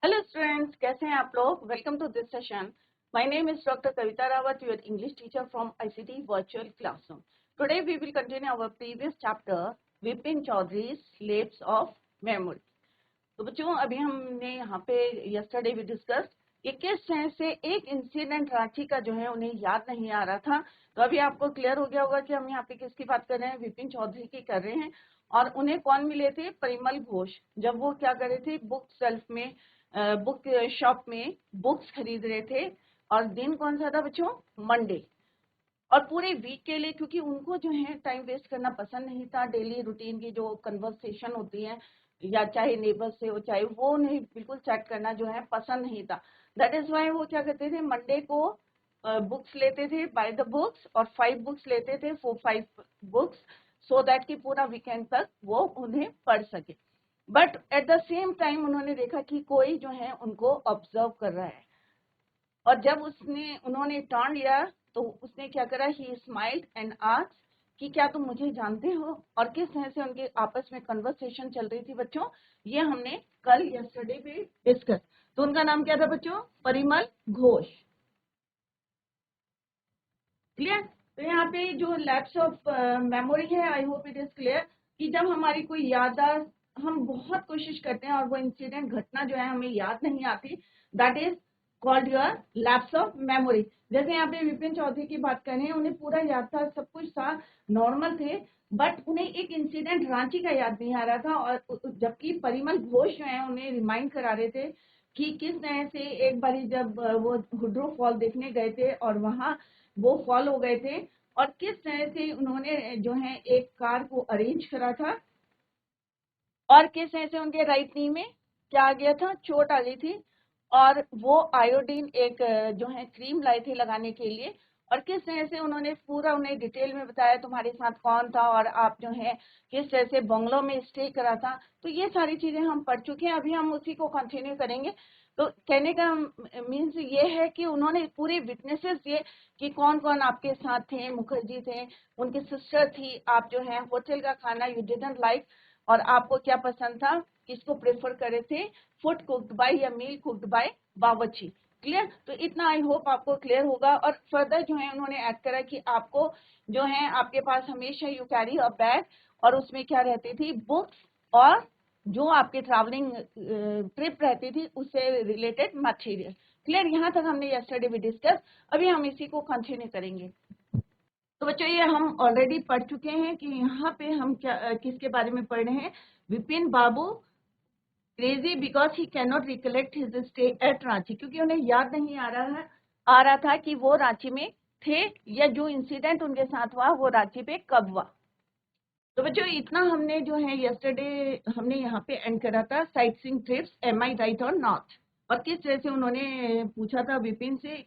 Hello students, कैसे हैं आप लोग। Welcome to this session. My name is doctor Kavita Rawat, your English teacher from ICT virtual classroom. Today we will continue our previous chapter Vipin Chaudhari slaves of memory. तो बच्चों, अभी हमने यहाँ पे यस्टरडे भी डिस्कस कि किस तरह से एक इंसिडेंट रांची का जो है उन्हें याद नहीं आ रहा था। तो अभी आपको क्लियर हो गया होगा कि हम यहाँ पे किसकी बात कर रहे हैं, विपिन चौधरी की कर रहे हैं। और उन्हें कौन मिले थे, परिमल घोष, जब वो क्या कर रहे थे, बुक सेल्फ में, बुक शॉप में बुक्स खरीद रहे थे। और दिन कौन सा था बच्चों, मंडे। और पूरे वीक के लिए, क्योंकि उनको जो है टाइम वेस्ट करना पसंद नहीं था, डेली रूटीन की जो कन्वर्सेशन होती है, या चाहे नेबर से हो चाहे वो, उन्हें बिल्कुल चैट करना जो है पसंद नहीं था। दैट इज वाई वो क्या करते थे, मंडे को बुक्स लेते थे, बाय द बुक्स, और 5 बुक्स लेते थे, 4-5 बुक्स, सो दैट कि पूरा वीकेंड तक वो उन्हें पढ़ सके। But at the same time उन्होंने देखा कि कोई जो है उनको ऑब्जर्व कर रहा है। और जब उन्होंने टर्न लिया, तो उसने क्या करा, ही स्माइल्ड एंड आस्क्ड कि क्या तुम मुझे जानते हो। और किस तरह से उनके आपस में कन्वर्सेशन चल रही थी बच्चों, ये हमने कल यस्टरडे पे डिस्कस। तो उनका नाम क्या था बच्चों, परिमल घोष। क्लियर। तो यहाँ पे जो लैप्स ऑफ मेमोरी है, आई होप इट इज क्लियर, कि जब हमारी कोई याददाश्त, हम बहुत कोशिश करते हैं और वो इंसिडेंट घटना जो है हमें याद नहीं आती, that is called your lapse of memory. जैसे यहाँ पे विपिन चौधरी की बात कर रहे हैं, उन्हें पूरा याद था, सब कुछ था, नॉर्मल थे, बट उन्हें एक इंसिडेंट रांची का याद नहीं आ रहा था। और जबकि परिमल घोष जो है उन्हें रिमाइंड करा रहे थे कि किस तरह से एक बारी जब वो हुड्रो फॉल देखने गए थे और वहां वो फॉल हो गए थे, और किस तरह से उन्होंने जो है एक कार को अरेंज करा था, और किस तरह से उनके राइट नी में क्या आ गया था, चोट आ गई थी। और वो आयोडीन एक जो है क्रीम लाई थी लगाने के लिए। और किस तरह से उन्होंने पूरा उन्हें डिटेल में बताया तुम्हारे साथ कौन था, और आप जो है किस तरह से बंगलों में स्टे करा था। तो ये सारी चीजें हम पढ़ चुके हैं, अभी हम उसी को कंटिन्यू करेंगे। तो कहने का मीन्स ये है कि उन्होंने पूरे विटनेसेस दिए कि कौन कौन आपके साथ थे, मुखर्जी थे, उनकी सिस्टर थी, आप जो है होटल का खाना यू डिडंट लाइक, और आपको क्या पसंद था, किसको प्रेफर करे थे, फूड कुक्ड बाय या मील कुक्ड बाय बावर्ची। क्लियर। तो इतना आई होप आपको क्लियर होगा। और फर्दर जो है उन्होंने ऐड करा कि आपको जो है आपके पास हमेशा यू कैरी अ बैग, और उसमें क्या रहती थी, बुक्स, और जो आपके ट्रैवलिंग ट्रिप रहती थी उससे रिलेटेड मटेरियल। क्लियर। यहाँ तक हमने यस्टरडे भी डिस्कस, अभी हम इसी को कंटिन्यू करेंगे। तो बच्चों, ये हम ऑलरेडी पढ़ चुके हैं कि यहाँ पे हम क्या किसके बारे में पढ़ रहे हैं, Vipin Babu crazy because he can not recollect his stay at Ranchi, क्योंकि उन्हें याद नहीं आ रहा था कि वो रांची में थे, या जो इंसिडेंट उनके साथ हुआ वो रांची पे कब हुआ। तो बच्चों, इतना हमने जो है यस्टरडे हमने यहाँ पे एंड करा था, साइट सीइंग ट्रिप्स, एम आई राइट और नॉट। और किस तरह से उन्होंने पूछा था विपिन से,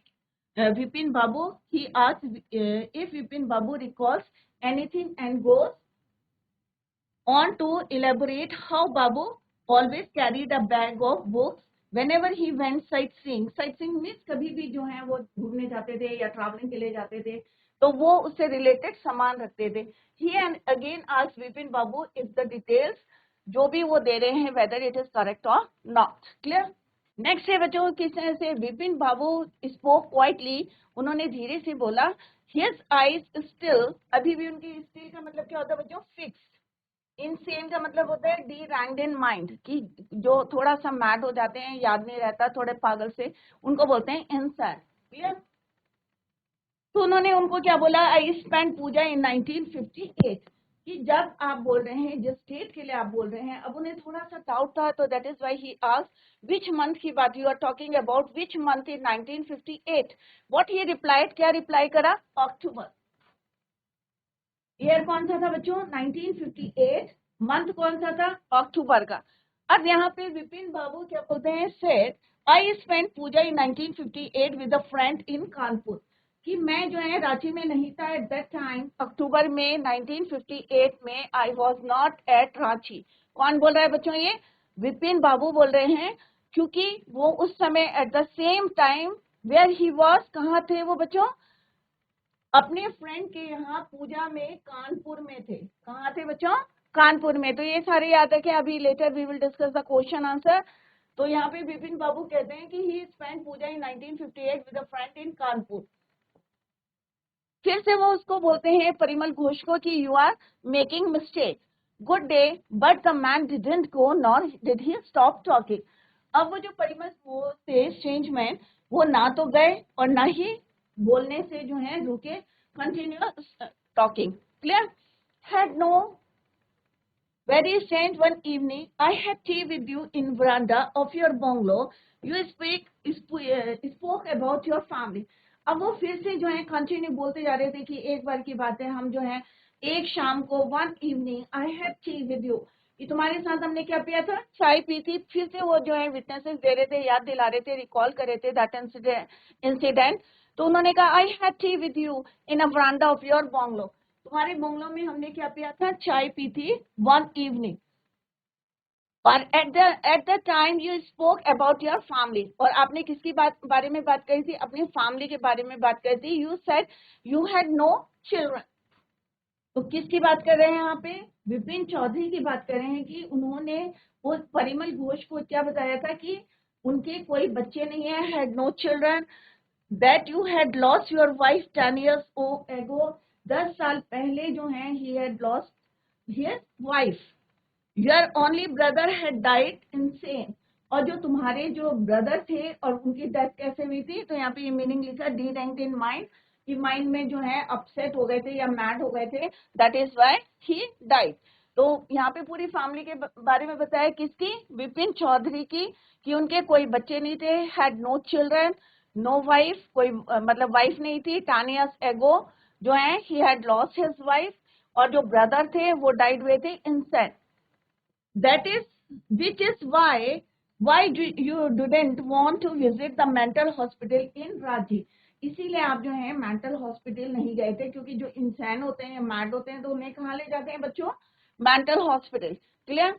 Vipin Babu, he asked if Vipin Babu recalls anything and goes on to elaborate how Babu always carried a bag of books whenever he went sightseeing. Sightseeing means कभी भी जो है वो घूमने जाते थे या ट्रैवलिंग के लिए जाते थे, तो वो उससे रिलेटेड सामान रखते थे। He and again asked Vipin Babu if the details जो भी वो दे रहे हैं whether it is correct or not. Clear? Next है बच्चों, किस तरह से विपिन बाबू स्पोक क्वाइटली, उन्होंने धीरे से बोला, हिज आईज स्टिल, अभी भी उनकी स्टिल का मतलब क्या होता है बच्चों, फिक्स। इनसेन का मतलब होता है डी रैंक्ड इन माइंड, कि जो थोड़ा सा मैड हो जाते हैं, याद नहीं रहता, थोड़े पागल से, उनको बोलते हैं इंसान। क्लियर। तो उन्होंने उनको क्या बोला, आई स्पेंड पूजा इन 1958, कि जब आप बोल रहे हैं, जिस स्टेट के लिए आप बोल रहे हैं, अब उन्हें थोड़ा सा डाउट था, तो that is why he asked which month की बात you are talking about, which month in 1958। What he replied, क्या रिप्लाई करा, अक्टूबर। ईयर कौन सा था बच्चों, 1958, मंथ कौन सा था, अक्टूबर का। अब यहाँ पे विपिन बाबू क्या बोलते हैं, said I spend Puja in 1958 with a friend in Kanpur, कि मैं जो है रांची में नहीं था एट दैट टाइम, अक्टूबर में 1958 में I was not at Ranchi. कौन बोल रहा है बच्चों, ये विपिन बाबू बोल रहे हैं, क्योंकि वो उस समय at the same time where he was, कहाँ थे वो बच्चों, अपने फ्रेंड के यहाँ पूजा में कानपुर में थे। कहाँ थे बच्चों, कानपुर में। तो ये सारे याद रखें, अभी later we will discuss the question answer. तो यहाँ पे विपिन बाबू कहते हैं कि he spend Puja in 1958 with a friend in Kanpur. फिर से वो उसको बोलते हैं परिमल घोष को कि you are making mistake, good day, but the man didn't go nor did he stop talking. अब वो जो परिमल घोष थे स्ट्रेंज मैन, वो ना तो गए और ना ही बोलने से जो है रुके, continuous talking. Clear? Had no very strange one evening I had tea with you in veranda of your bungalow, you spoke about your family। अब वो फिर से जो है कंटिन्यू बोलते जा रहे थे कि एक बार की बात है, हम जो है एक शाम को one evening I have T with you, ये तुम्हारे साथ हमने क्या पिया था, चाय पी थी। फिर से वो जो है विटनेसेस दे रहे थे, याद दिला रहे थे, रिकॉल कर रहे थे दैट इंसिडेंट। तो उन्होंने कहा I had T with you in a veranda of your bungalow, तुम्हारे बंगलो में हमने क्या पिया था, चाय पी थी वन इवनिंग। और at the time you spoke about your family, और आपने किसकी बारे में बात करी थी, अपनी फैमिली के बारे में बात करी थी। You said you had no children. तो किसकी बात कर रहे हैं यहाँ पे, विपिन चौधरी की बात कर रहे हैं कि उन्होंने उस परिमल घोष को क्या बताया था कि उनके कोई बच्चे नहीं है, had no children, that you had lost your wife 10 years ago, 10 साल पहले जो है he had lost his wife, your only brother had died insane, और जो तुम्हारे जो ब्रदर थे और उनकी डेथ कैसे हुई थी, तो यहाँ पे ये मीनिंग लिखा डिरेंक्ट इन माइंड, कि माइंड में जो है अपसेट हो गए थे या मैड हो गए थे, that is why he died. तो यहाँ पे पूरी फैमिली के बारे में बताया, किसकी, विपिन चौधरी की, कि उनके कोई बच्चे नहीं थे, had no children, no wife, कोई मतलब वाइफ नहीं थी, 10 years ago जो है he had lost his wife, और जो ब्रदर थे वो डाइड हुए थे incident. That is which is why you didn't want to visit the mental hospital in Ranchi, इसीलिए आप जो है मेंटल हॉस्पिटल नहीं गए थे, क्योंकि जो इंसान होते हैं, मैड होते हैं, तो उन्हें कहाँ ले जाते हैं बच्चों, mental hospital. Clear?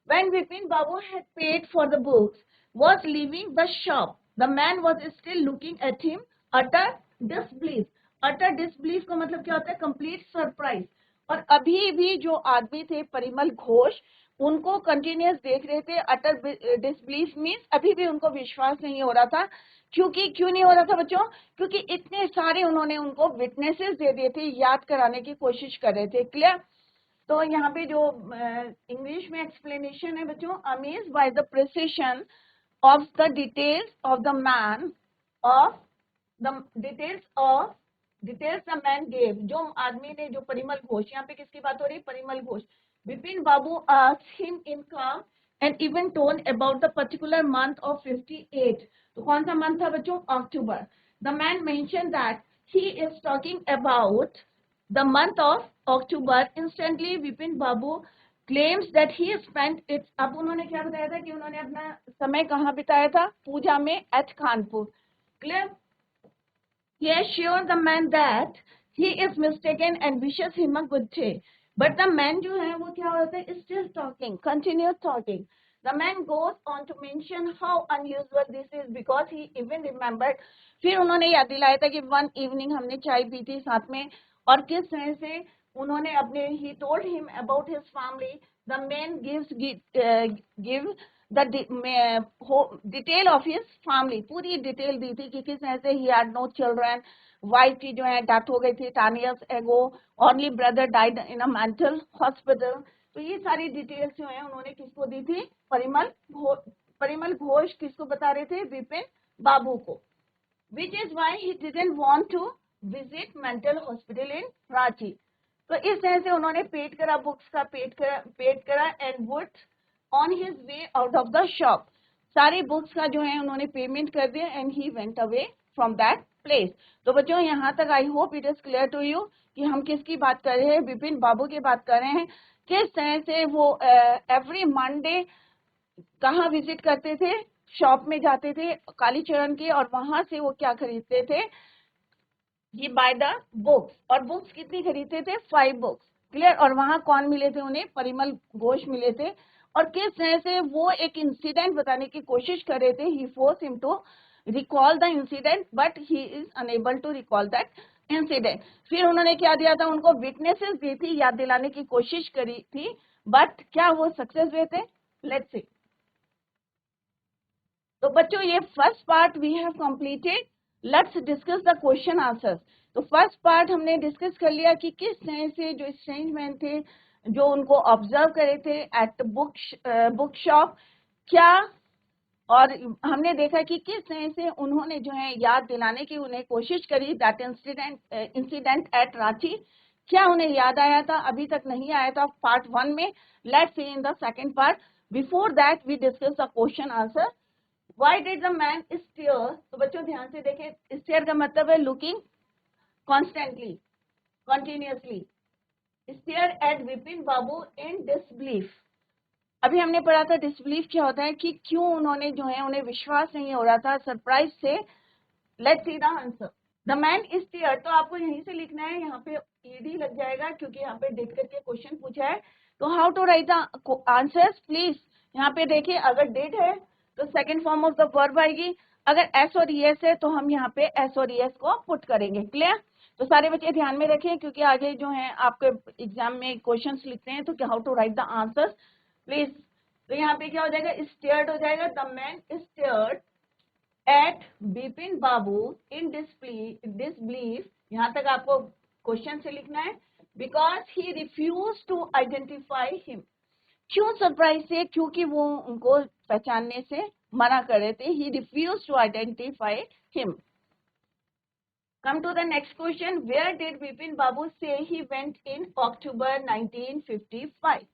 When Vipin Babu had paid for the books, was leaving the shop, the man was still looking at him, utter disbelief। utter disbelief का मतलब क्या होता है, complete surprise। और अभी भी जो आदमी थे परिमल घोष, उनको कंटिन्यूस देख रहे थे। अटर डिसबिलीफ मीन्स अभी भी उनको विश्वास नहीं हो रहा था। क्योंकि क्यों नहीं हो रहा था बच्चों, क्योंकि इतने सारे उन्होंने उनको विटनेसेस दे दिए थे, याद कराने की कोशिश कर रहे थे। क्लियर? तो यहाँ पे जो इंग्लिश में एक्सप्लेनेशन है बच्चों, amazed by the precision of the details of the man, of the details the man gave, जो आदमी ने, जो परिमल घोष, यहाँ पे किसकी बात हो रही है, परिमल घोष। विपिन बाबू asked him in calm and even tone about the particular month of 58। तो कौन सा मंथ था बच्चों, अक्टूबर। The man mentioned that he is talking about the month of October। Instantly Vipin Babu claims that he spent it। अब उन्होंने क्या बताया था कि उन्होंने अपना समय कहाँ बिताया था, पूजा में, at Kanpur. Clear? He assured the man that he is mistaken and wishes him a good day। But the man जो है वो क्या होता है, still talking, continue talking। The man goes on to mention how unusual this is because he even remembered। फिर उन्होंने याद दिलाया था कि वन इवनिंग हमने चाय पी थी साथ में, और किस तरह से उन्होंने अपने, he told him about his family। The man give the detail of his family, पूरी डिटेल दी थी कि किस तरह से he had no children, wife की जो है डेथ हो गई थी 10 years ago, only brother died in a mental hospital. तो ये सारी डिटेल्स जो है उन्होंने किसको दी थी, परिमल घोष किसको बता रहे थे, विपिन बाबू को। Which is why he didn't want to visit mental hospital in Ranchi. तो इस तरह से उन्होंने पेड करा, बुक्स का पेड करा and would on his way out of the shop. सारी बुक्स का जो है उन्होंने पेमेंट कर दिया and he went away from that place. तो बच्चों यहाँ तक I hope it is clear to you कि हम किसकी बात कर रहे हैं, विपिन बाबू की बात कर रहे हैं। किस तरह से वो एवरी मंडे कहाँ विजिट करते थे, शॉप में जाते थे कालीचरण की, और वहां से वो क्या खरीदते थे, ये बाय द बुक्स। और बुक्स कितनी खरीदते थे, 5 बुक्स। क्लियर? और वहां कौन मिले थे उन्हें, परिमल घोष मिले थे। और किस तरह से वो एक इंसिडेंट बताने की कोशिश कर रहे थे, he force him to recall the incident but he is unable to recall that incident. फिर उन्होंने क्या दिया था, उनको विटनेसेस दी थी, याद दिलाने की कोशिश करी थी, बट क्या वो सक्सेस हुए थे, लेट्स सी। बच्चों ये first part we have completed. Let's discuss the question answers. तो फर्स्ट पार्ट हमने डिस्कस कर लिया कि किस तरह से जो स्ट्रेंज मैन थे, जो उनको ऑब्जर्व करे थे एट बुक शॉप, क्या, और हमने देखा कि किस तरह से उन्होंने जो है याद दिलाने की उन्हें कोशिश करी दैट इंसिडेंट एट रांची. क्या उन्हें याद आया था? अभी तक नहीं आया था पार्ट 1 में. Let's see in the second part. Before that we discuss the question answer. Why did the man stare? तो बच्चों ध्यान से देखें, स्टेयर का मतलब है looking constantly, continuously. Stare at Vipin Babu in disbelief. अभी हमने पढ़ा था डिसबिलीफ क्या होता है, कि क्यों उन्होंने जो है उन्हें विश्वास नहीं हो रहा था, सरप्राइज से. Let's see the answer. The man stare, तो आपको यहीं से लिखना है, यहाँ पे ईडी लग जाएगा क्योंकि यहाँ पे डेट करके क्वेश्चन पूछा है. तो how to write the answers, please यहाँ पे देखिए. अगर डेट है तो second form of the verb आएगी. अगर एस और ईएस है तो हम यहाँ पे एस और ईएस को पुट करेंगे. क्लियर? तो सारे बच्चे ध्यान में रखें क्योंकि आगे जो है आपके एग्जाम में क्वेश्चंस लिखते हैं, तो how to write the answers please. तो यहाँ पे क्या हो जाएगा, स्टेयर्ड हो जाएगा. The man stared at Bipin Babu in disbelief. यहाँ तक आपको क्वेश्चन से लिखना है. Because he refuse to identify him. क्यों सरप्राइज से? क्योंकि वो उनको पहचानने से मना कर रहे थे. He refuse to identify him. Come to the next question. Where did Bipin Babu say he went in October 1955?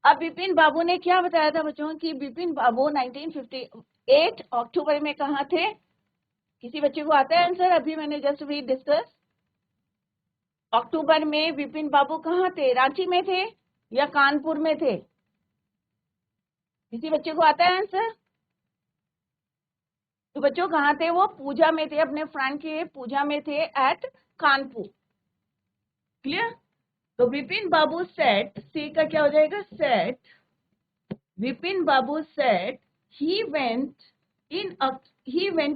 अब बिपिन बाबू ने क्या बताया था बच्चों कि बिपिन बाबू 1958 अक्टूबर में कहाँ थे? किसी बच्चे को आता है आंसर? अभी मैंने जस्ट वी डिस्कस. अक्टूबर में बिपिन बाबू कहाँ थे? रांची में थे या कानपुर में थे? किसी बच्चे को आता है आंसर? तो बच्चों कहाँ थे वो? पूजा में थे, अपने फ्रेंड के पूजा में थे एट कानपुर. क्लियर? तो विपिन बाबू सेट, सी का क्या हो जाएगा? Said. Vipin Babu said he went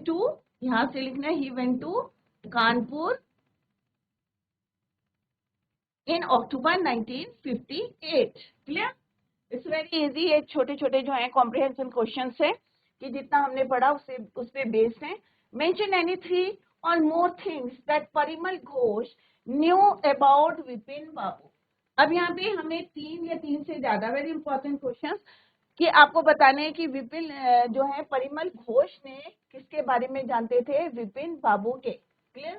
to, यहां से लिखना है, he went to Kanpur in October 1958. Clear? It's very easy. ये छोटे छोटे जो है कॉम्प्रिहेंशन क्वेश्चन है कि जितना हमने पढ़ा उस पे बेस्ड है. मेंशन एनी 3 और more things that Parimal Ghosh knew about Vipin Babu. अब यहाँ पे हमें 3 या 3 से ज्यादा वेरी इंपॉर्टेंट क्वेश्चन कि आपको बताने हैं कि विपिन जो है परिमल घोष ने किसके बारे में जानते थे? विपिन बाबू के. क्लियर?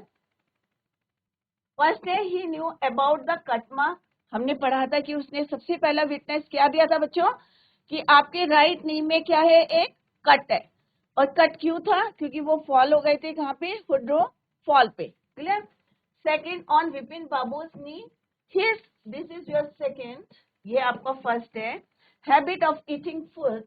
फर्स्ट है ही न्यू अबाउट द कटमा. हमने पढ़ा था कि उसने सबसे पहला विटनेस क्या दिया था बच्चों कि आपके राइट नी में क्या है? एक कट है. और कट क्यों था? क्योंकि वो फॉल हो गए थे. कहाँ पे? हुड्रो फॉल पे. Clear? Second on Vipin babus knee his, this is your second, ये आपका फर्स्ट है. Habit of eating food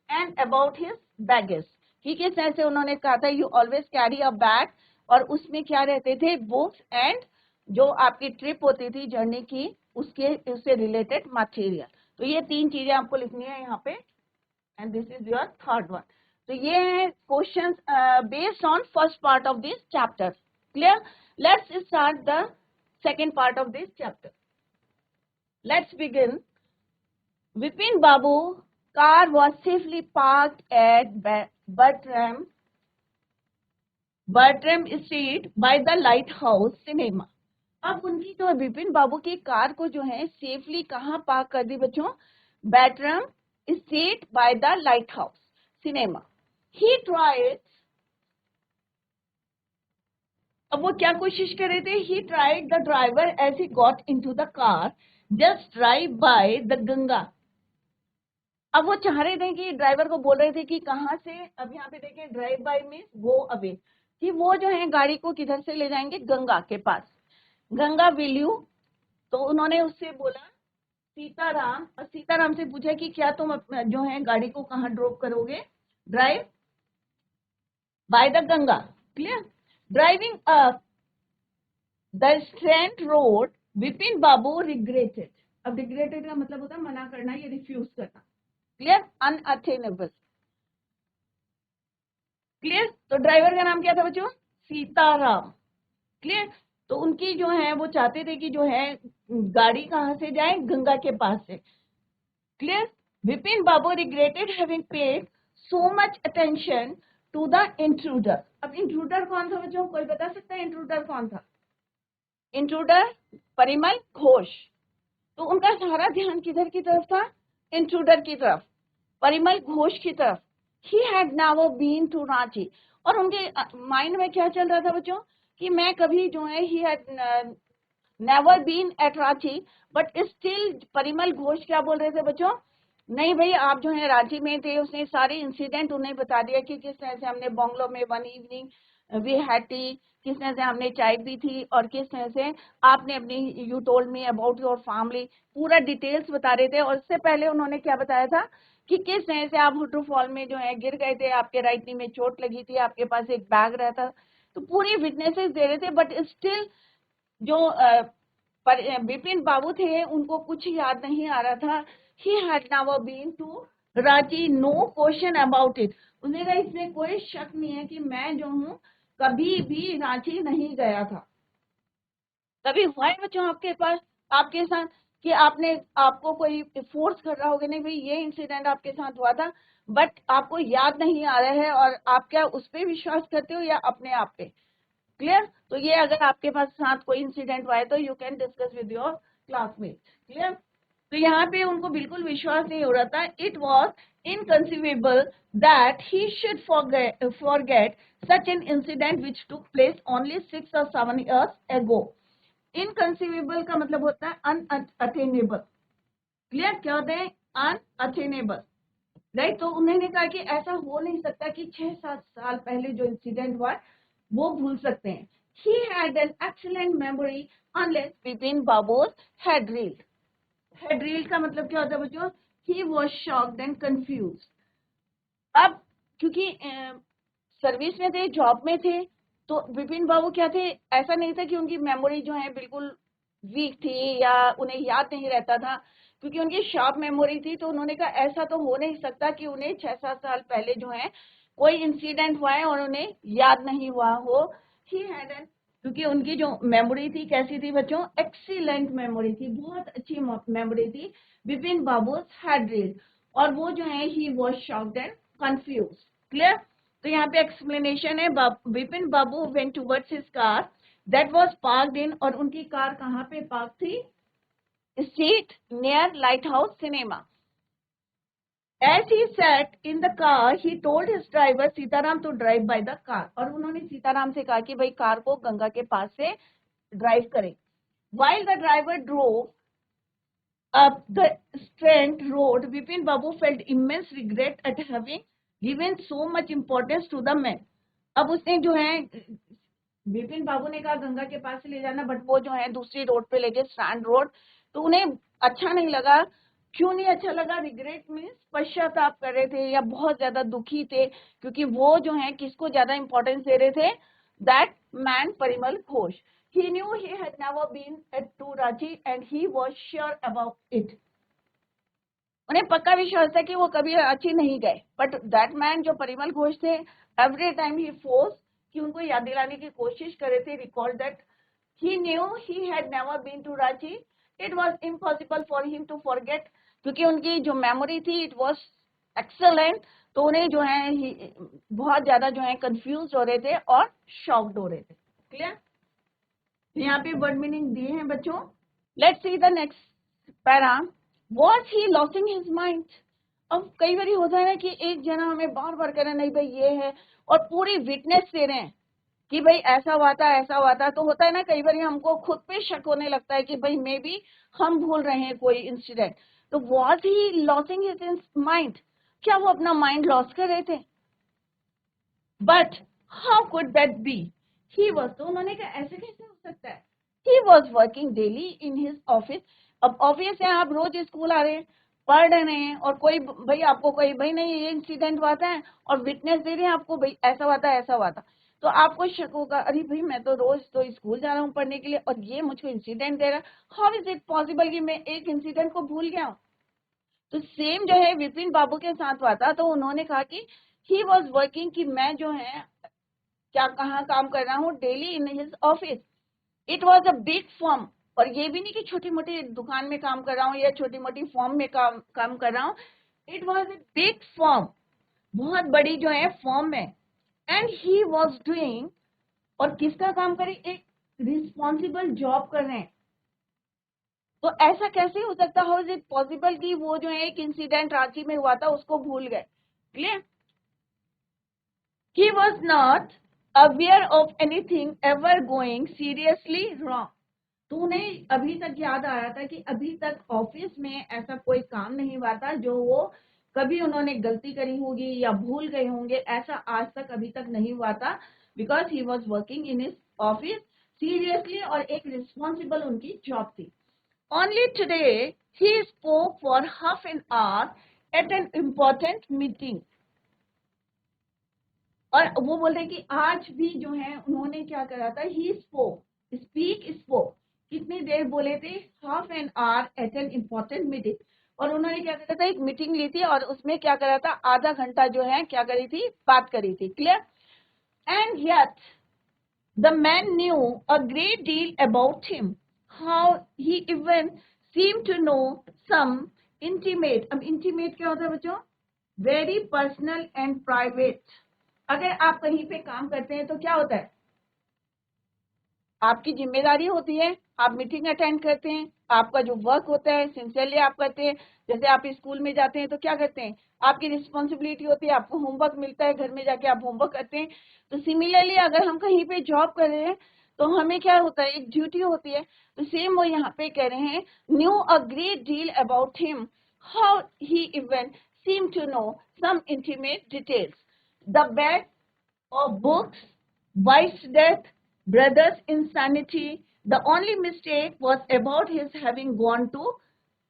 and about his baggage. ठीक है, जैसे उन्होंने कहा था you always carry a bag, और उसमें क्या रहते थे? बुक्स एंड जो आपकी ट्रिप होती थी जर्नी की उससे रिलेटेड मटेरियल. तो ये 3 चीजें आपको लिखनी है यहाँ पे. and this is your third one. तो ये है questions based on first part of this chapter. Clear? Let's start the second part of this chapter. Let's begin. Vipin Babu car was safely parked at Bertram Street by the Lighthouse Cinema. अब उनकी जो विपिन बाबू की car को जो है safely कहाँ park कर दी बच्चों? बैटरम street by the lighthouse cinema. He tried, अब वो क्या कोशिश कर रहे थे? He tried the driver as he got into the car just drive by the Ganga. अब वो चाह रहे थे कि ड्राइवर को बोल रहे थे कि कहाँ से, अब यहाँ पे देखिए drive bye means go away, कि वो जो है गाड़ी को किधर से ले जाएंगे? गंगा के पास. गंगा विल यू, तो उन्होंने उससे बोला सीताराम, और सीताराम से पूछा कि क्या तुम जो है गाड़ी को कहाँ ड्रॉप करोगे? Drive by the Ganga. Clear? Driving up the strand road Vipin Babu regretted. अब रिग्रेटेड का मतलब होता है मना करना या रिफ्यूज करना. क्लियर? अनअटेनेबल. क्लियर? तो ड्राइवर का नाम क्या था बच्चों? सीताराम. क्लियर? तो उनकी जो है वो चाहते थे कि जो है गाड़ी कहाँ से जाए? गंगा के पास से. Clear? Vipin Babu regretted having paid so much attention to the intruder. अब इंट्रूडर कौन था बच्चों, कोई बता सकता है इंट्रूडर कौन था? इंट्रूडर परिमल घोष। तो उनका सारा ध्यान किधर की तरफ था? इंट्रूडर की तरफ, परिमल घोष की तरफ। He had never been to Ranchi, और उनके माइंड में क्या चल रहा था बच्चों कि मैं कभी जो है he had never been at Ranchi, but still Parimal Ghosh क्या बोल रहे थे बच्चों, नहीं भाई आप जो है रांची में थे। उसने सारे इंसिडेंट उन्हें बता दिया कि किस तरह से हमने बंगलो में one evening we had tea, किस तरह से हमने चाय पी थी, और किस तरह से आपने अपनी you told me about your family, पूरा डिटेल्स बता रहे थे। और इससे पहले उन्होंने क्या बताया था कि किस तरह से आप हुड्रू फॉल में जो है गिर गए थे, आपके राइट नी में चोट लगी थी, आपके पास एक बैग रहता। तो पूरी विटनेसेस दे रहे थे, बट स्टिल जो विपिन बाबू थे उनको कुछ याद नहीं आ रहा था। He had never been to Ranchi, no question about it. उन्हें कहा इसमें कोई शक नहीं है कि मैं जो हूँ कभी भी रांची नहीं गया था। कभी हुआ है बच्चों आपके पास, आपके साथ कि आपने, आपको कोई फोर्स कर रहा होगा, नहीं भाई ये इंसिडेंट आपके साथ हुआ था, बट आपको याद नहीं आ रहा है, और आप क्या उस पर विश्वास करते हो या अपने आप पे? क्लियर? तो ये अगर आपके पास साथ कोई इंसिडेंट हुआ है तो you can discuss with your classmate. Clear? तो यहाँ पे उनको बिल्कुल विश्वास नहीं हो रहा था। It was inconceivable that he should forget such an incident which took place only 6 or 7 years ago। Inconceivable का मतलब होता है अनअटेनेबल। क्लियर? क्या होते हैं? Unattainable, right? तो उन्होंने कहा कि ऐसा हो नहीं सकता कि 6-7 साल पहले जो इंसिडेंट हुआ वो भूल सकते हैं। He had an excellent memory unless Bipin Babu had reeled। Had reeled का मतलब क्या होता है बच्चों? He was shocked and confused। अब क्योंकि सर्विस में थे, जॉब में थे, तो विपिन बाबू क्या थे, ऐसा नहीं था कि उनकी मेमोरी जो है बिल्कुल वीक थी या उन्हें याद नहीं रहता था, क्योंकि उनकी शार्प मेमोरी थी। तो उन्होंने कहा ऐसा तो हो नहीं सकता कि उन्हें 6-7 साल पहले जो है कोई इंसिडेंट हुआ है और उन्हें याद नहीं हुआ हो। ही हैड एन, क्योंकि उनकी जो मेमोरी थी कैसी थी बच्चों? एक्सीलेंट मेमोरी थी, बहुत अच्छी मेमोरी थी। विपिन बाबू हैड रीड, और वो जो है he was shocked and confuse. Clear? तो यहाँ पे एक्सप्लेनेशन है, Vipin Babu went towards his car that was parked in, और उनकी कार कहाँ पे पार्क थी? Street near lighthouse cinema. As he sat in the car, he told his driver Sitaram to drive by the car। और उन्होंने सीताराम से कहा कि भाई कार को गंगा के पास से ड्राइव करें। While the driver drove up the Strand road, Vipin Babu felt immense regret at having given so much importance to the man। अब उसने जो है, विपिन बाबू ने कहा गंगा के पास से ले जाना, बट वो जो है दूसरी रोड पे ले गए, स्ट्रैंड रोड। तो उन्हें अच्छा नहीं लगा। क्यों नहीं अच्छा लगा? रिग्रेट मीन्स पश्चाताप कर रहे थे या बहुत ज्यादा दुखी थे, क्योंकि वो जो है किसको ज्यादा इंपॉर्टेंस दे रहे थे? That man Parimal Ghosh. He knew he had never been to Ranchi and he was sure about it। उन्हें पक्का विश्वास था कि वो कभी रांची नहीं गए, बट दैट मैन जो परिमल घोष थे, एवरी टाइम ही फोर्स कि उनको याद दिलाने की कोशिश कर रहे थे, recall that he knew he had never been to Ranchi, it was impossible for him to forget, क्योंकि उनकी जो मेमोरी थी इट वाज एक्सेलेंट। तो उन्हें जो है बहुत ज्यादा जो है कंफ्यूज हो रहे थे और शॉक्ड हो रहे थे। क्लियर? यहाँ पे वर्ड मीनिंग दिए हैं बच्चों। Let's see the next para. Was he losing his mind? अब कई बार होता है ना कि एक जना हमें बार बार कह रहे नहीं भाई ये है, और पूरी विटनेस दे रहे हैं कि भाई ऐसा हुआ था ऐसा हुआ था। तो होता है ना कई बार हमको खुद पे शक होने लगता है कि भाई मे बी हम भूल रहे हैं कोई इंसिडेंट। तो was he losing his mind? क्या वो अपना माइंड लॉस कर रहे थे? But how could that be? He was, तो उन्होंने कहा ऐसे कैसे हो सकता है? He was working daily in his office. अब ऑफिस है, आप रोज स्कूल आ रहे हैं, पढ़ रहे हैं, और कोई भाई आपको कोई भाई नहीं ये इंसिडेंट हुआ था और विटनेस दे रहे हैं आपको भाई ऐसा हुआ था ऐसा हुआ था। तो आपको शक होगा अरे भाई मैं तो रोज तो स्कूल जा रहा हूँ पढ़ने के लिए और ये मुझको इंसिडेंट दे रहा है, हाउ इज इट पॉसिबल कि मैं एक इंसिडेंट को भूल गया हूँ? तो सेम जो है विपिन बाबू के साथ हुआ था। तो उन्होंने कहा कि ही वॉज वर्किंग, कि मैं जो है क्या कहाँ काम कर रहा हूँ, daily in his office. It was a big firm, और ये भी नहीं कि छोटी मोटी दुकान में काम कर रहा हूँ या छोटी मोटी फर्म में काम कर रहा हूँ। It was a big firm बहुत बड़ी जो है फर्म में, एंड ही वॉज डूइंग, और किसका काम करे, एक रिस्पॉन्सिबल जॉब कर रहे हैं। तो ऐसा कैसे हो सकता, हाउ इज इट पॉसिबल कि वो जो है एक इंसिडेंट रांची में हुआ था उसको भूल गए। Clear, he was not aware of anything ever going seriously wrong. तो उन्हें अभी तक याद आ रहा था कि अभी तक ऑफिस में ऐसा कोई काम नहीं हुआ था जो वो कभी उन्होंने गलती करी होगी या भूल गए होंगे, ऐसा आज तक अभी तक नहीं हुआ था, because he was working in his office seriously, और एक रिस्पॉन्सिबल उनकी जॉब थी। Only today he spoke for half an hour at an important meeting. और वो बोल रहे कि आज भी जो है उन्होंने क्या करा था, ही स्पोक, स्पोक, कितनी देर बोले थे, half an hour at an important meeting. और उन्होंने क्या करा था, एक मीटिंग ली थी और उसमें क्या करा था, आधा घंटा जो है क्या करी थी, बात करी थी। Clear, and yet the man knew a great deal about him, how he even seem to know some intimate. अब इंटीमेट क्या होता है बच्चों, वेरी पर्सनल एंड प्राइवेट। अगर आप कहीं पे काम करते हैं तो क्या होता है, आपकी जिम्मेदारी होती है, आप मीटिंग अटेंड करते हैं, आपका जो वर्क होता है सिंसियरली आप करते हैं। जैसे आप स्कूल में जाते हैं तो क्या करते हैं, आपकी रिस्पॉन्सिबिलिटी होती है, आपको होमवर्क मिलता है, घर में जाके आप होमवर्क करते हैं। तो सिमिलरली अगर हम कहीं पे जॉब कर रहे हैं तो हमें क्या होता है, एक ड्यूटी होती है। तो सेम वो यहाँ पे कह रहे हैं, knew a great deal about him, how he even seem to know some intimate details, the bad of books, wife's death, brother's insanity. The only mistake was about his having gone to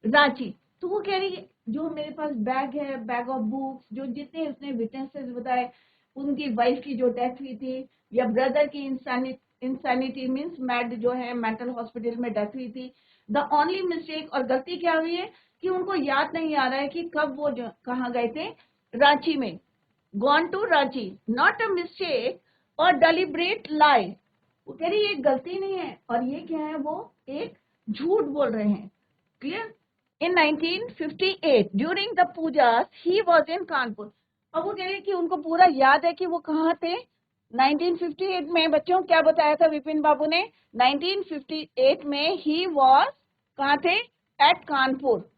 Ranchi. तो वो कह रही है, जो मेरे पास bag है, bag of books, जो जितने उसने विटनेसेस बताए, उनकी वाइफ की जो डेथ हुई थी, या ब्रदर की इंसैनिटी मीन्स मैड जो है, मेंटल हॉस्पिटल में डेथ हुई थी। द ओनली मिस्टेक, और गलती क्या हुई है कि उनको याद नहीं आ रहा है कि कब वो कहाँ गए थे, रांची में। gone to Ranchi, not a mistake or deliberate lie. वो कह रही ये गलती नहीं है, और ये क्या है, वो एक झूठ बोल रहे हैं। Clear, in 1958 during the Pooja's he was in Kanpur. अब वो कह रही है कि उनको पूरा याद है कि वो कहाँ थे 1958 में। बच्चों क्या बताया था विपिन बाबू ने, 1958 में ही वॉज कहाँ थे, एट कानपुर।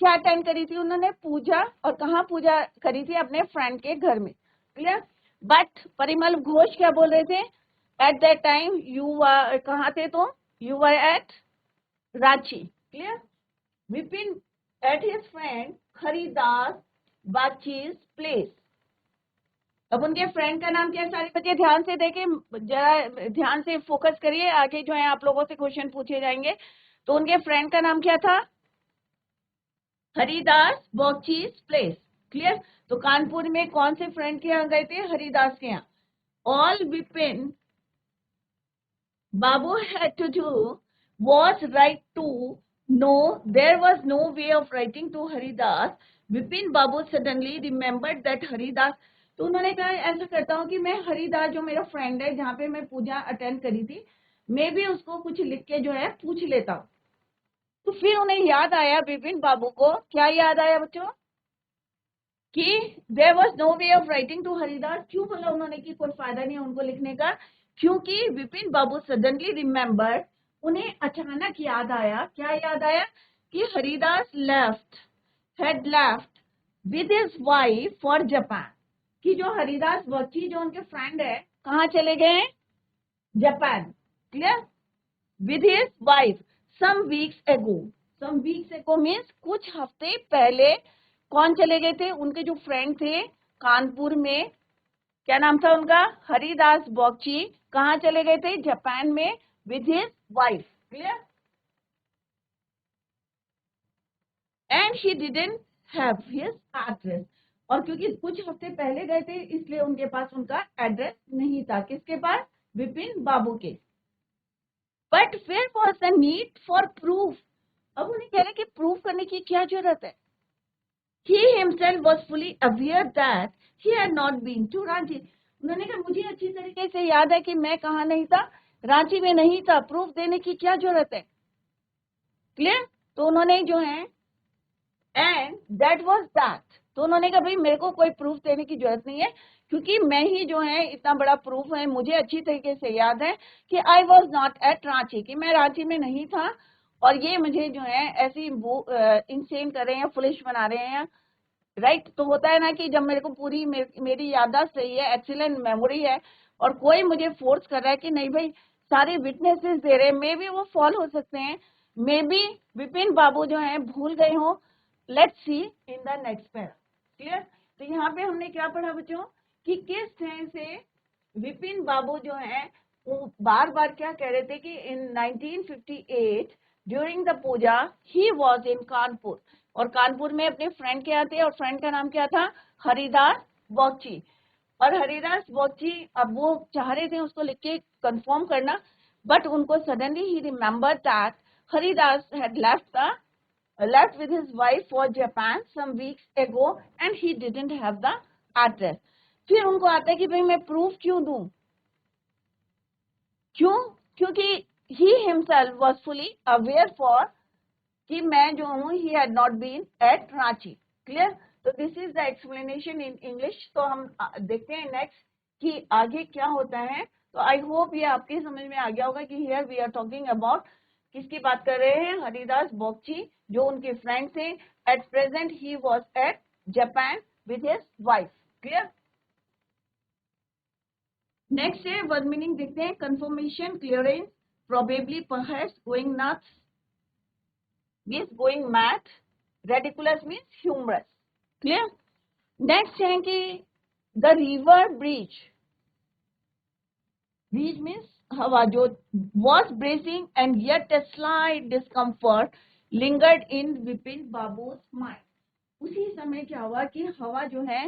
क्या अटेंड करी थी उन्होंने, पूजा, और कहाँ पूजा करी थी, अपने फ्रेंड के घर में। क्लियर, बट परिमल घोष क्या बोल रहे थे, एट दैट टाइम यू कहाँ थे, तो you were at Ranchi. Clear, Vipin at his friend Haridas Bagchi's place. अब उनके फ्रेंड का नाम क्या है, सारे बच्चे ध्यान से देखें, जरा ध्यान से फोकस करिए, आगे जो है आप लोगों से क्वेश्चन पूछे जाएंगे। तो उनके फ्रेंड का नाम क्या था, हरिदास बॉक्चीज प्लेस। क्लियर, तो कानपुर में कौन से फ्रेंड के यहाँ गए थे, हरिदास के यहाँ। All Vipin Babu had to do was write to, no there was no way of writing to Haridas. Vipin Babu suddenly remembered that Haridas, तो उन्होंने कहा ऐसा करता हूँ कि मैं हरिदास जो मेरा फ्रेंड है जहाँ पे मैं पूजा अटेंड करी थी, मैं भी उसको कुछ लिख के जो है पूछ लेता हूँ। तो फिर उन्हें याद आया, विपिन बाबू को क्या याद आया बच्चों, कि there was no way of writing to Haridas. क्यों बोला उन्होंने कि कोई फायदा नहीं है उनको लिखने का, क्योंकि विपिन बाबू सडनली रिमेम्बर, उन्हें अचानक याद आया, क्या याद आया, कि Haridas had left with his wife for Japan. कि जो हरिदास बच्ची जो उनके फ्रेंड है कहाँ चले गए हैं, Japan. Clear, with his wife some weeks ago means कुछ हफ्ते पहले कौन चले गए थे, उनके जो फ्रेंड थे कानपुर में, क्या नाम था उनका, हरिदास बॉक्ची, कहाँ चले गए थे, जापान में, with his wife. Clear, and he didn't have his address, और क्योंकि कुछ हफ्ते पहले गए थे इसलिए उनके पास उनका एड्रेस नहीं था, किसके पास, विपिन बाबू के। But where was the need for proof, अब उन्हें कह रहे कि प्रूफ करने की क्या जरूरत है। He himself was fully aware that he had not been to Ranchi. उन्होंने कहा मुझे अच्छी तरीके से याद है कि मैं कहाँ नहीं था, रांची में नहीं था, प्रूफ देने की क्या जरूरत है। क्लियर, तो उन्होंने जो है, एंड दैट वाज दैट, तो उन्होंने कहा भाई मेरे को कोई प्रूफ देने की जरूरत नहीं है, क्योंकि मैं ही जो है इतना बड़ा प्रूफ है, मुझे अच्छी तरीके से याद है कि I was not at Ranchi, कि मैं रांची में नहीं था, और ये मुझे जो है ऐसी इंसेन कर रहे हैं, फुलिश बना रहे हैं, राइट। तो होता है ना कि जब मेरे को पूरी मेरी याददाश्त सही है, एक्सीलेंट मेमोरी है, और कोई मुझे फोर्स कर रहा है कि नहीं भाई सारे विटनेसेस दे रहे हैं, मे बी वो फॉल हो सकते हैं, मे बी विपिन बाबू जो है भूल गए हो। Let's see in the next para. Clear. तो यहाँ पे हमने क्या पढ़ा बच्चों कि किस तरह से विपिन बाबू जो है वो बार बार क्या कह रहे थे कि in 1958 during the puja he was in Kanpur, और कानपुर में अपने फ्रेंड के यहाँ थे, और फ्रेंड का नाम क्या था, हरिदास बॉक्ची। और हरिदास बॉक्ची, अब वो चाह रहे थे उसको लिख के कंफर्म करना, बट उनको suddenly he remember that Haridas had left with his wife for Japan some weeks ago and he didn't have the address. फिर उनको आता है कि भाई मैं प्रूफ क्यों दूं, क्यों, क्योंकि he himself was fully aware for कि मैं जो हूँ he had not been at Ranchi. Clear? तो this is the explanation in English. तो हम देखते हैं next कि आगे क्या होता है। तो I hope ये आपके समझ में आ गया होगा कि here we are talking about किसकी बात कर रहे हैं, हरिदास बॉक्ची जो उनके फ्रेंड थे। At present he was at Japan with his wife. Clear? Next है word meaning देखते हैं, confirmation, clearance, probably, perhaps, going nuts means going mad, ridiculous means humorous. Clear? Next है कि the river breeze means हवा जो was bracing and yet a slight discomfort lingered in Vipin बाबू's mind. उसी समय क्या हुआ कि हवा जो है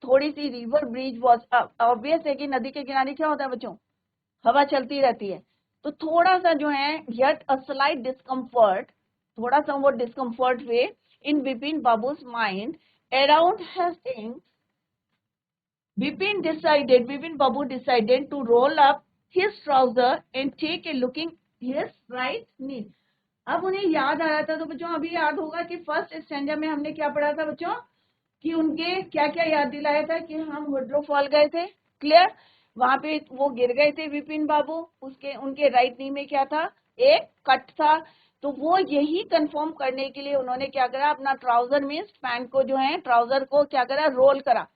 थोड़ी सी, रिवर ब्रिज वॉज, ऑब्वियस है कि नदी के किनारे क्या होता है बच्चों, हवा चलती रहती है, तो थोड़ा सा जो है yet a slight discomfort, थोड़ा सा वो डिस्कम्फर्ट हुए इन Vipin बाबू's mind around Hastings. Vipin Babu decided to roll up his trouser and take a looking his right knee. अब उन्हें याद आया था, तो बच्चों अभी याद होगा कि फर्स्ट स्टैंडर्ड में हमने क्या पढ़ा था बच्चों कि उनके क्या क्या याद दिलाया था कि हम वुड्रो फॉल गए थे। क्लियर। वहां पे वो गिर गए थे विपिन बाबू, उसके उनके राइट नी में क्या था, एक कट था। तो वो यही कंफर्म करने के लिए उन्होंने क्या करा, अपना ट्राउजर मीन्स पैंट को जो है, ट्राउजर को क्या करा, रोल करा,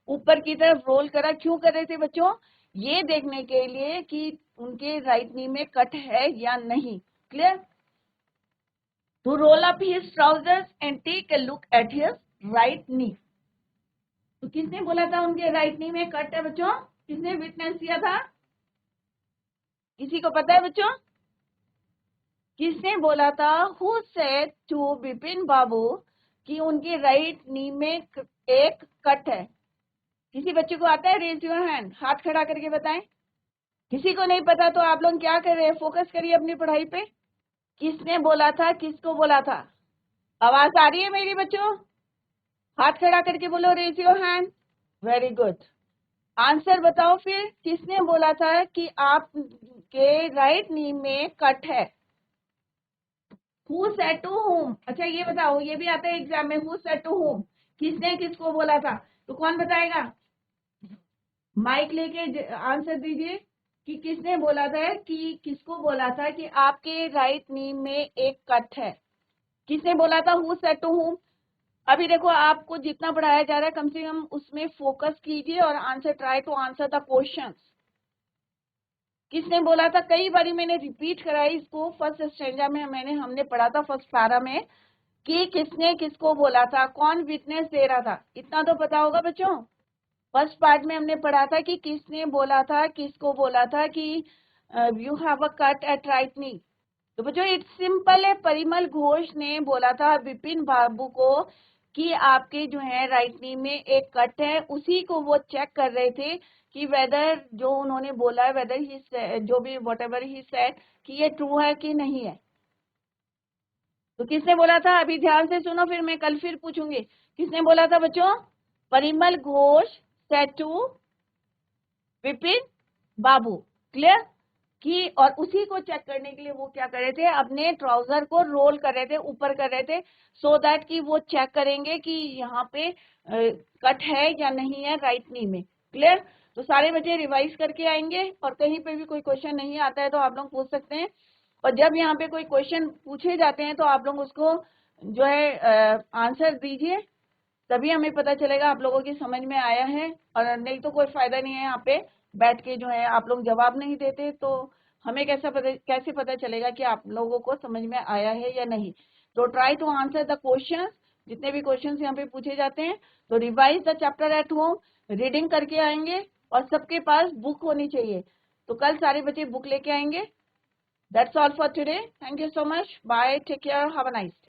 ऊपर की तरफ रोल करा। क्यों कर रहे थे बच्चों, ये देखने के लिए कि उनके राइट नी में कट है या नहीं। Clear. To roll up his trousers and take a look at his right knee. तो किसने बोला था उनके राइट नी में कट है बच्चों, किसने विटनेस किया था, किसी को पता है बच्चों, किसने बोला था, हु सेड टू विपिन बाबू कि उनके राइट नी में एक कट है। किसी बच्चे को आता है, रेज योर हैंड, हाथ खड़ा करके बताएं। किसी को नहीं पता तो आप लोग क्या कर रहे हैं, फोकस करिए अपनी पढ़ाई पे। किसने बोला था, किसको बोला था, आवाज आ रही है मेरी बच्चों, हाथ खड़ा करके बोलो, raise your hand. Very good. Answer बताओ फिर, किसने बोला था कि आप के राइट नी में कट है। Who said to whom? अच्छा ये बताओ, ये भी आता है एग्जाम में, हु सेड टू whom, किसने किसको बोला था। तो कौन बताएगा, माइक लेके आंसर दीजिए कि किसने बोला था, कि किसको बोला था कि आपके राइट नी में एक कट है, किसने बोला था, हु सेड टू whom। अभी देखो आपको जितना पढ़ाया जा रहा है कम से कम उसमें फोकस कीजिए और answer, try to answer the questions. किसने बोला था, कई बारी मैंने रिपीट कराई इसको, फर्स्ट स्टैंडर्ड में हमने पढ़ा था फर्स्ट पैरा में कि किसने किसको बोला था, कौन विटनेस दे रहा था, इतना तो पता होगा बच्चों। फर्स्ट पार्ट में हमने पढ़ा था कि किसने बोला था, किसको बोला था कि you have a cut at right knee. तो बच्चों इट्स सिंपल है, परिमल घोष ने बोला था विपिन बाबू को कि आपके जो है राइट नी में एक कट है, उसी को वो चेक कर रहे थे कि वेदर जो उन्होंने बोला है, वेदर ही जो भी वट एवर ही सेड कि ये ट्रू है कि नहीं है। तो किसने बोला था, अभी ध्यान से सुनो, फिर मैं कल फिर पूछूंगी, किसने बोला था बच्चों, Parimal Ghosh said to Vipin Babu. Clear. कि और उसी को चेक करने के लिए वो क्या कर रहे थे, अपने ट्राउजर को रोल कर रहे थे, ऊपर कर रहे थे, सो दैट कि वो चेक करेंगे कि यहाँ पे कट है या नहीं है राइट नी में। क्लियर? तो सारे बच्चे रिवाइज करके आएंगे, और कहीं पे भी कोई क्वेश्चन नहीं आता है तो आप लोग पूछ सकते हैं। और जब यहाँ पे कोई क्वेश्चन पूछे जाते हैं तो आप लोग उसको जो है आंसर दीजिए, तभी हमें पता चलेगा आप लोगों की समझ में आया है। और नहीं तो कोई फायदा नहीं है यहाँ पे बैठ के जो है आप लोग जवाब नहीं देते, तो हमें कैसे पता चलेगा कि आप लोगों को समझ में आया है या नहीं। तो try to answer the question, जितने भी क्वेश्चन यहाँ पे पूछे जाते हैं। तो revise the chapter at home, reading करके आएंगे, और सबके पास बुक होनी चाहिए। तो कल सारे बच्चे बुक लेके आएंगे। That's all for today. Thank you so much. Bye, take care, have a nice day.